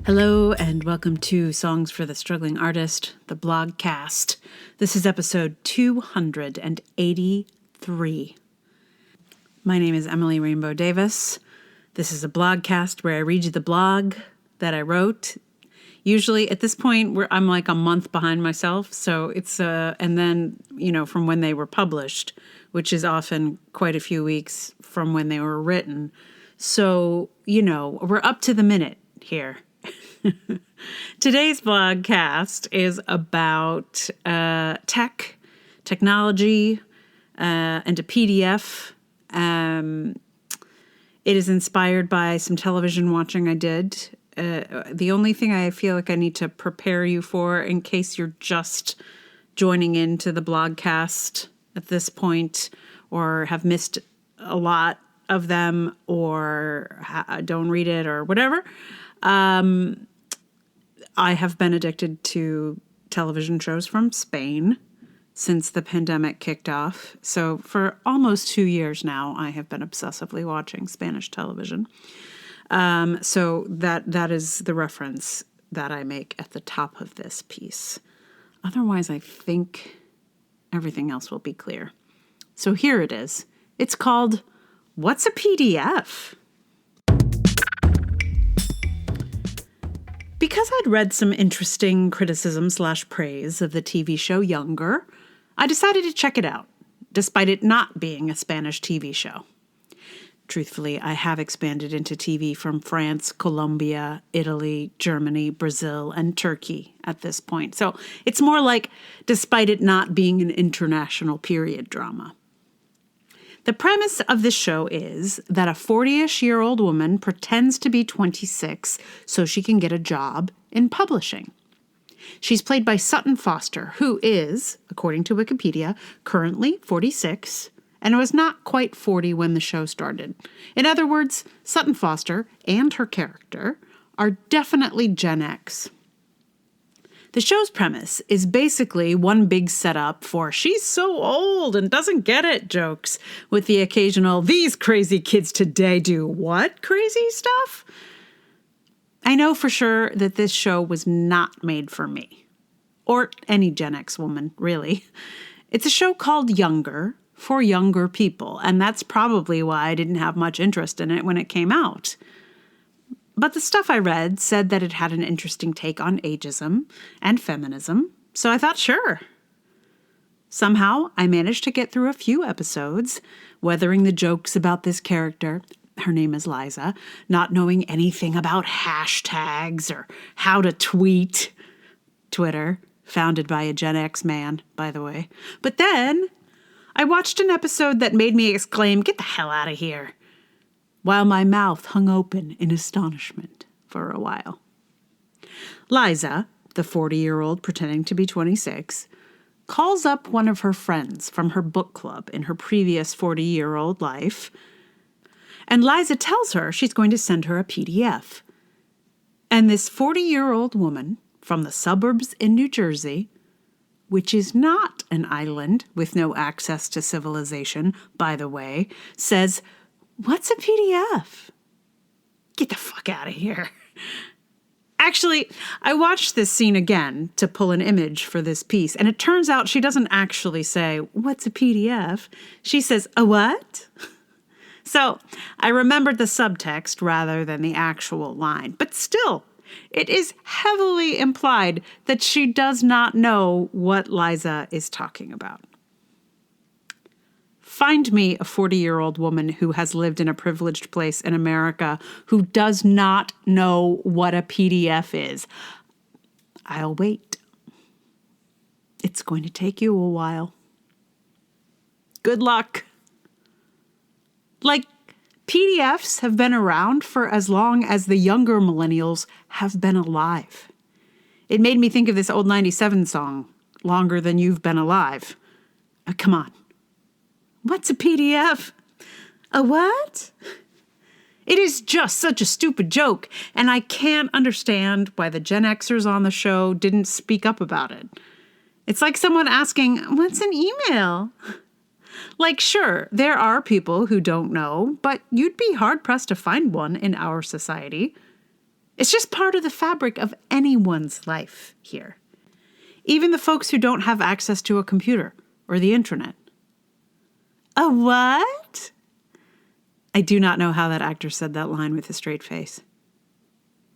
Hello and welcome to Songs for the Struggling Artist, the blogcast. This is episode 283. My name is Emily Rainbow Davis. This is a blogcast where I read you the blog that I wrote. Usually at this point, I'm like a month behind myself. So it's, and then, from when they were published, which is often quite a few weeks from when they were written. So, we're up to the minute here. Today's blogcast is about technology, and a PDF. It is inspired by some television watching I did. The only thing I feel like I need to prepare you for, in case you're just joining into the blogcast at this point, or have missed a lot of them, or don't read it, or whatever. I have been addicted to television shows from Spain since the pandemic kicked off. So for almost 2 years now, I have been obsessively watching Spanish television. So that is the reference that I make at the top of this piece. Otherwise, I think everything else will be clear. So here it is. It's called What's a PDF? Because I'd read some interesting criticism/praise of the TV show Younger, I decided to check it out, despite it not being a Spanish TV show. Truthfully, I have expanded into TV from France, Colombia, Italy, Germany, Brazil, and Turkey at this point. So it's more like, despite it not being an international period drama. The premise of this show is that a 40-ish-year-old woman pretends to be 26 so she can get a job in publishing. She's played by Sutton Foster, who is, according to Wikipedia, currently 46 and was not quite 40 when the show started. In other words, Sutton Foster and her character are definitely Gen X. The show's premise is basically one big setup for she's so old and doesn't get it jokes, with the occasional, these crazy kids today do what crazy stuff? I know for sure that this show was not made for me, or any Gen X woman, really. It's a show called Younger, for younger people, and that's probably why I didn't have much interest in it when it came out. But the stuff I read said that it had an interesting take on ageism and feminism, so I thought, sure. Somehow, I managed to get through a few episodes, weathering the jokes about this character, her name is Liza, not knowing anything about hashtags or how to tweet. Twitter, founded by a Gen X man, by the way. But then, I watched an episode that made me exclaim, "Get the hell out of here," while my mouth hung open in astonishment for a while. Liza, the 40-year-old pretending to be 26, calls up one of her friends from her book club in her previous 40-year-old life, and Liza tells her she's going to send her a PDF. And this 40-year-old woman from the suburbs in New Jersey, which is not an island with no access to civilization, by the way, says, "What's a PDF? Get the fuck out of here." Actually, I watched this scene again to pull an image for this piece, and it turns out she doesn't actually say, "What's a PDF?" She says, "A what?" So I remembered the subtext rather than the actual line. But still, it is heavily implied that she does not know what Liza is talking about. Find me a 40-year-old woman who has lived in a privileged place in America who does not know what a PDF is. I'll wait. It's going to take you a while. Good luck. Like, PDFs have been around for as long as the younger millennials have been alive. It made me think of this old 97 song, Longer Than You've Been Alive. Come on. What's a PDF? A what? It is just such a stupid joke, and I can't understand why the Gen Xers on the show didn't speak up about it. It's like someone asking, "What's an email?" Like, sure, there are people who don't know, but you'd be hard-pressed to find one in our society. It's just part of the fabric of anyone's life here. Even the folks who don't have access to a computer or the internet. A what? I do not know how that actor said that line with a straight face.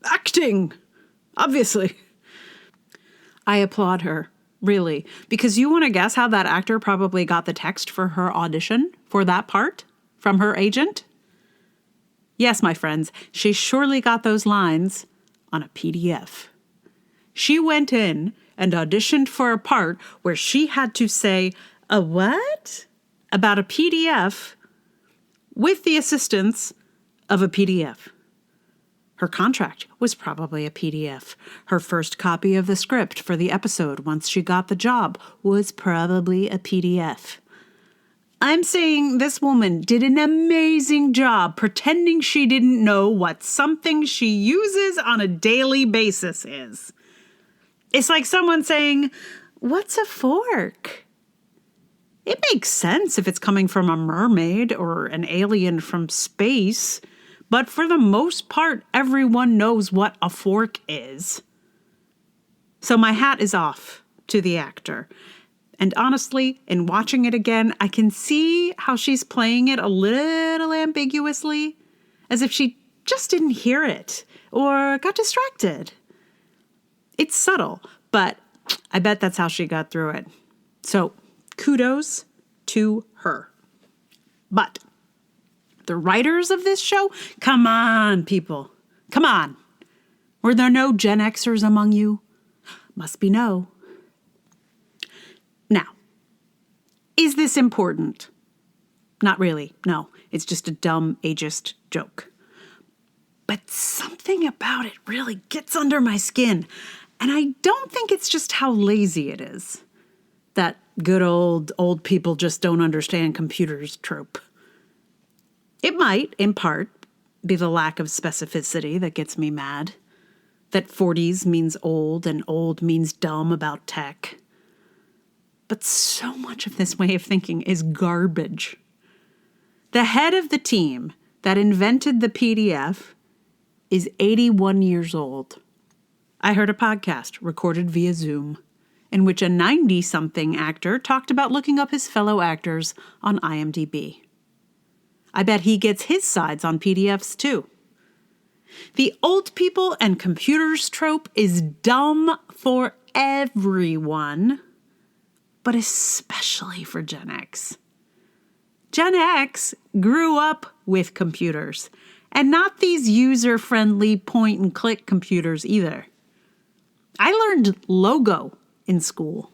Acting! Obviously. I applaud her, really, because you want to guess how that actor probably got the text for her audition for that part from her agent? Yes, my friends, she surely got those lines on a PDF. She went in and auditioned for a part where she had to say, a what? About a PDF with the assistance of a PDF. Her contract was probably a PDF. Her first copy of the script for the episode once she got the job was probably a PDF. I'm saying this woman did an amazing job pretending she didn't know what something she uses on a daily basis is. It's like someone saying, "What's a fork?" It makes sense if it's coming from a mermaid or an alien from space, but for the most part, everyone knows what a fork is. So my hat is off to the actor. And honestly, in watching it again, I can see how she's playing it a little ambiguously, as if she just didn't hear it or got distracted. It's subtle, but I bet that's how she got through it. So kudos to her. But the writers of this show, come on, people. Come on. Were there no Gen Xers among you? Must be no. Now, is this important? Not really. No, it's just a dumb, ageist joke. But something about it really gets under my skin. And I don't think it's just how lazy it is. That good old people just don't understand computers trope. It might, in part, be the lack of specificity that gets me mad. That 40s means old and old means dumb about tech. But so much of this way of thinking is garbage. The head of the team that invented the PDF is 81 years old. I heard a podcast recorded via Zoom in which a 90-something actor talked about looking up his fellow actors on IMDb. I bet he gets his sides on PDFs too. The old people and computers trope is dumb for everyone, but especially for Gen X. Gen X grew up with computers, and not these user-friendly point-and-click computers either. I learned Logo in school.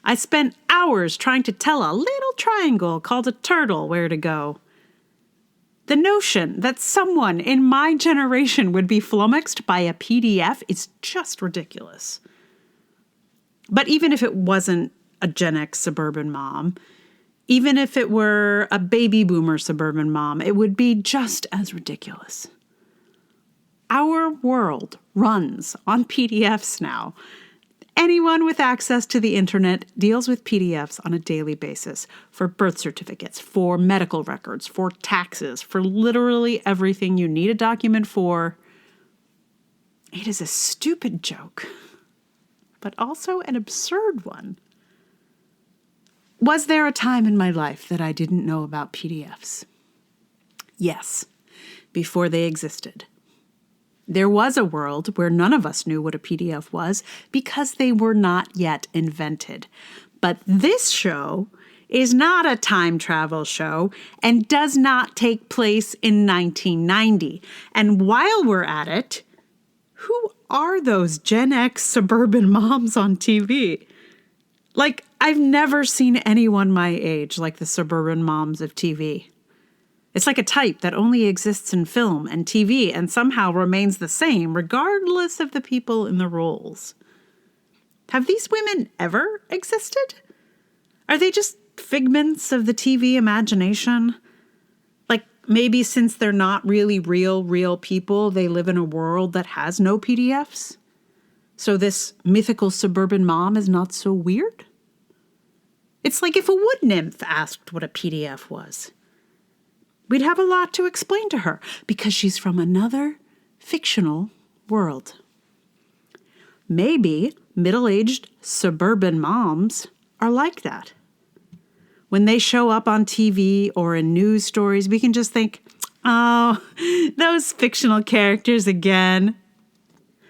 I spent hours trying to tell a little triangle called a turtle where to go. The notion that someone in my generation would be flummoxed by a PDF is just ridiculous. But even if it wasn't a Gen X suburban mom, even if it were a baby boomer suburban mom, it would be just as ridiculous. Our world runs on PDFs now. Anyone with access to the internet deals with PDFs on a daily basis for birth certificates, for medical records, for taxes, for literally everything you need a document for. It is a stupid joke, but also an absurd one. Was there a time in my life that I didn't know about PDFs? Yes, before they existed. There was a world where none of us knew what a PDF was because they were not yet invented. But this show is not a time travel show and does not take place in 1990. And while we're at it, who are those Gen X suburban moms on TV? Like, I've never seen anyone my age like the suburban moms of TV. It's like a type that only exists in film and TV and somehow remains the same regardless of the people in the roles. Have these women ever existed? Are they just figments of the TV imagination? Like, maybe since they're not really real people, they live in a world that has no PDFs? So this mythical suburban mom is not so weird? It's like if a wood nymph asked what a PDF was. We'd have a lot to explain to her because she's from another fictional world. Maybe middle-aged suburban moms are like that. When they show up on TV or in news stories, we can just think, oh, those fictional characters again.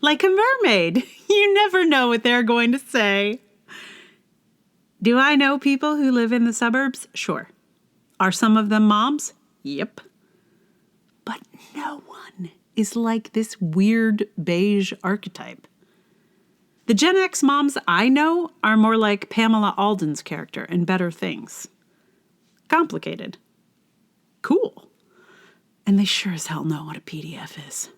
Like a mermaid. You never know what they're going to say. Do I know people who live in the suburbs? Sure. Are some of them moms? Yep. But no one is like this weird beige archetype. The Gen X moms I know are more like Pamela Alden's character in Better Things. Complicated. Cool. And they sure as hell know what a PDF is.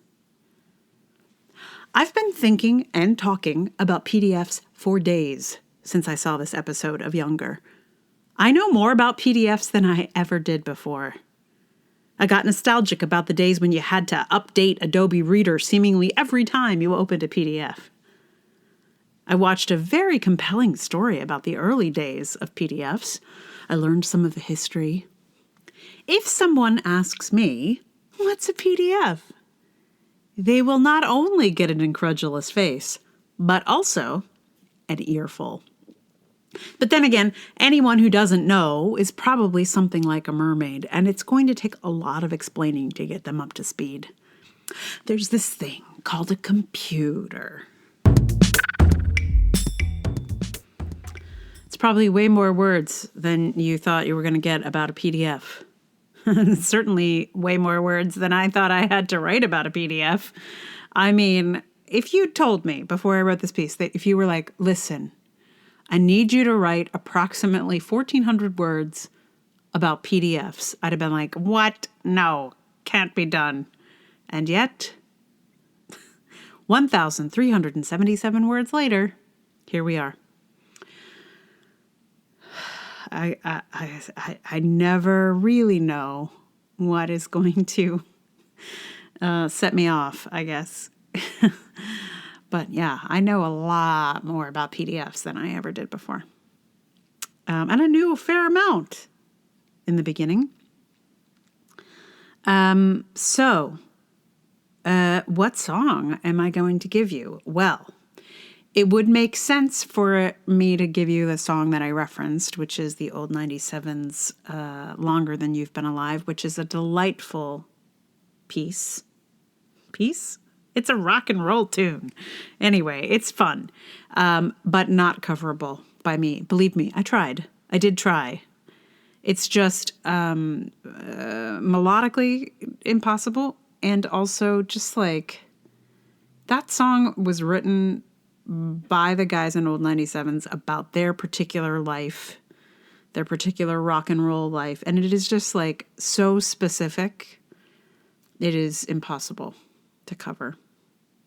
I've been thinking and talking about PDFs for days since I saw this episode of Younger. I know more about PDFs than I ever did before. I got nostalgic about the days when you had to update Adobe Reader seemingly every time you opened a PDF. I watched a very compelling story about the early days of PDFs. I learned some of the history. If someone asks me, what's a PDF? They will not only get an incredulous face, but also an earful. But then again, anyone who doesn't know is probably something like a mermaid, and it's going to take a lot of explaining to get them up to speed. There's this thing called a computer. It's probably way more words than you thought you were going to get about a PDF. Certainly way more words than I thought I had to write about a PDF. I mean, if you told me before I wrote this piece that if you were like, listen, I need you to write approximately 1,400 words about PDFs, I'd have been like, what? No, can't be done. And yet, 1,377 words later, here we are. I never really know what is going to set me off, I guess. But yeah, I know a lot more about PDFs than I ever did before. And I knew a fair amount in the beginning. So what song am I going to give you? Well, it would make sense for me to give you the song that I referenced, which is the Old 97's Longer Than You've Been Alive, which is a delightful piece. Piece? It's a rock and roll tune. Anyway, it's fun, but not coverable by me. Believe me, I tried. I did try. It's just melodically impossible, and also just like that song was written by the guys in Old 97s about their particular life, their particular rock and roll life. And it is just like so specific. It is impossible to cover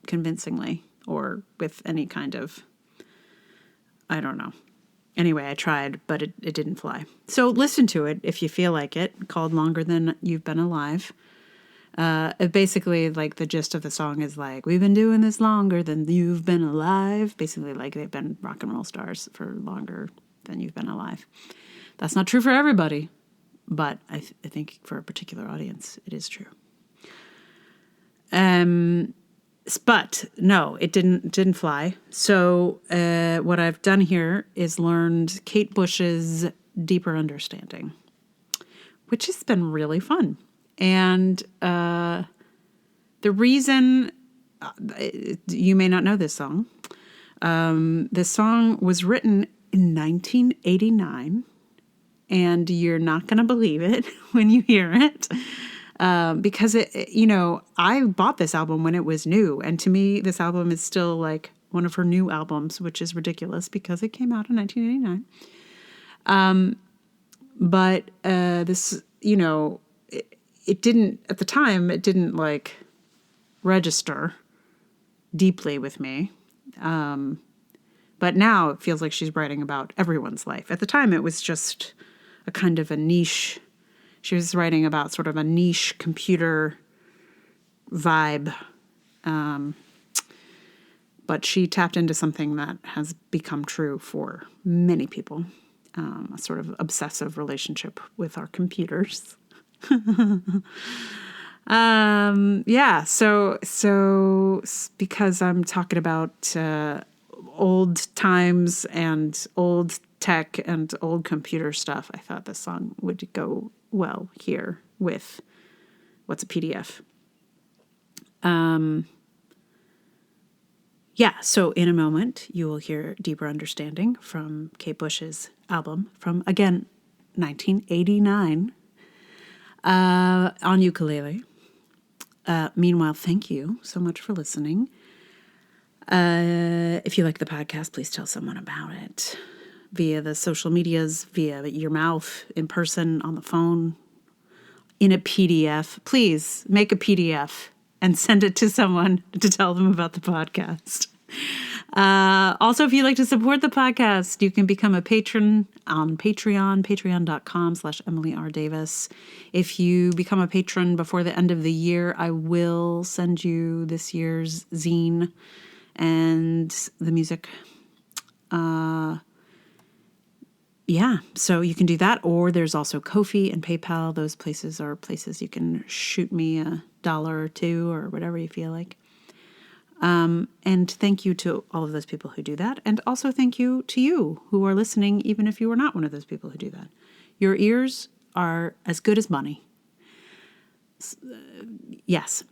convincingly or with any kind of, I don't know. Anyway, I tried, but it didn't fly. So listen to it if you feel like it, called Longer Than You've Been Alive. Basically, like, the gist of the song is like, we've been doing this longer than you've been alive. Basically, like, they've been rock and roll stars for longer than you've been alive. That's not true for everybody, but I think for a particular audience, it is true. But no, it didn't fly. So what I've done here is learned Kate Bush's Deeper Understanding, which has been really fun. And the reason, you may not know this song. This song was written in 1989, and you're not going to believe it when you hear it. Because I bought this album when it was new, and to me, this album is still like one of her new albums, which is ridiculous because it came out in 1989. But this, it didn't, at the time, it didn't like register deeply with me. But now it feels like she's writing about everyone's life. At the time, it was just a kind of a niche. She was writing about sort of a niche computer vibe. But she tapped into something that has become true for many people. A sort of obsessive relationship with our computers. Yeah. So because I'm talking about old times and old tech and old computer stuff, I thought this song would go well here with What's a PDF. Yeah, so in a moment, you will hear Deeper Understanding from Kate Bush's album from, again, 1989 on ukulele. Meanwhile, thank you so much for listening. If you like the podcast, please tell someone about it via the social medias, via your mouth, in person, on the phone, in a PDF. Please make a PDF and send it to someone to tell them about the podcast. Also, if you'd like to support the podcast, you can become a patron on Patreon, patreon.com/Emily R. Davis. If you become a patron before the end of the year, I will send you this year's zine and the music. Yeah, so you can do that, or there's also Ko-fi and PayPal. Those places are places you can shoot me $1 or $2 or whatever you feel like. And thank you to all of those people who do that. And also thank you to you who are listening, even if you are not one of those people who do that. Your ears are as good as money. Yes.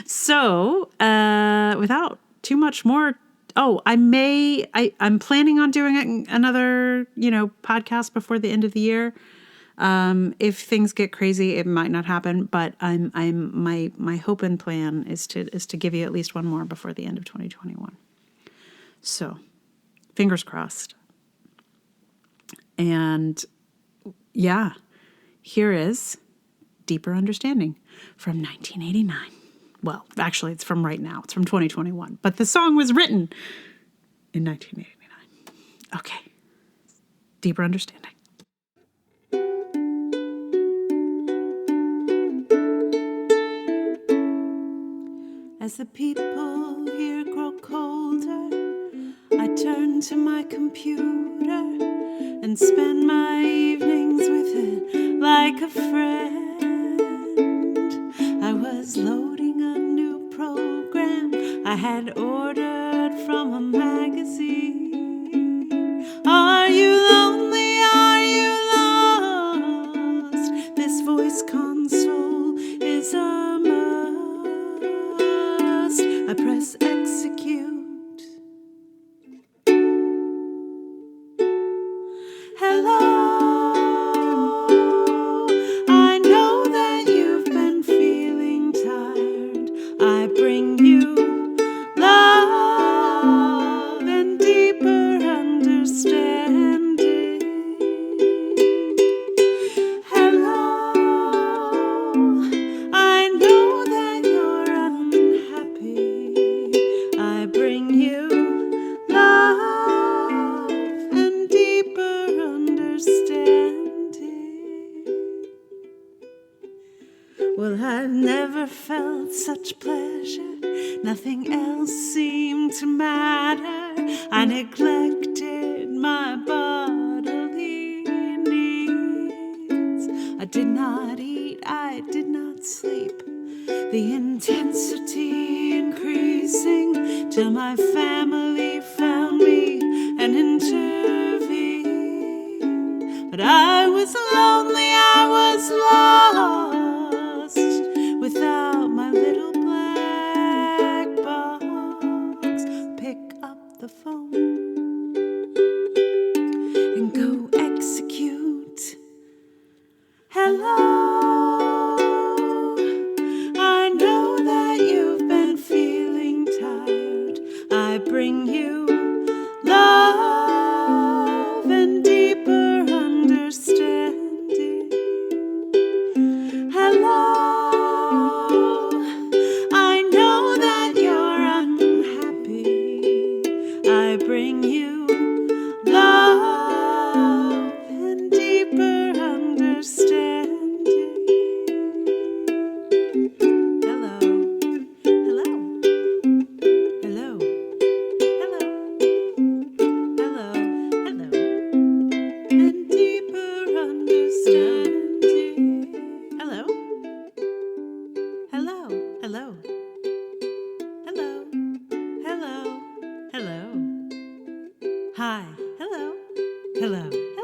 So, without too much more, I'm planning on doing another, podcast before the end of the year. If things get crazy, it might not happen, but my hope and plan is to give you at least one more before the end of 2021. So, fingers crossed. And yeah, here is Deeper Understanding from 1989. Well, actually, it's from right now. It's from 2021. But the song was written in 1989. Okay. Deeper Understanding. As the people here grow colder, I turn to my computer and spend my evenings with it like a friend. I was loading a new program I had ordered from a magazine. Are you lonely? Are you lost? This voice console is a must. I press execute. Hello. I know that you've been feeling tired. I bring you love and deeper understanding. Hello. I know that you're unhappy. I bring you love and deeper understanding. Well, I've never felt such pleasure. Nothing else seemed to matter. I neglected my bodily needs. I did not eat, I did not sleep. The intensity increasing till my family found me and intervened. But I was lonely, I was lost without my little black box. Pick up the phone and go execute. Hello. I know that you've been feeling tired. I bring you Hello. Hello. Hello. Hello. Hi. Hello. Hello.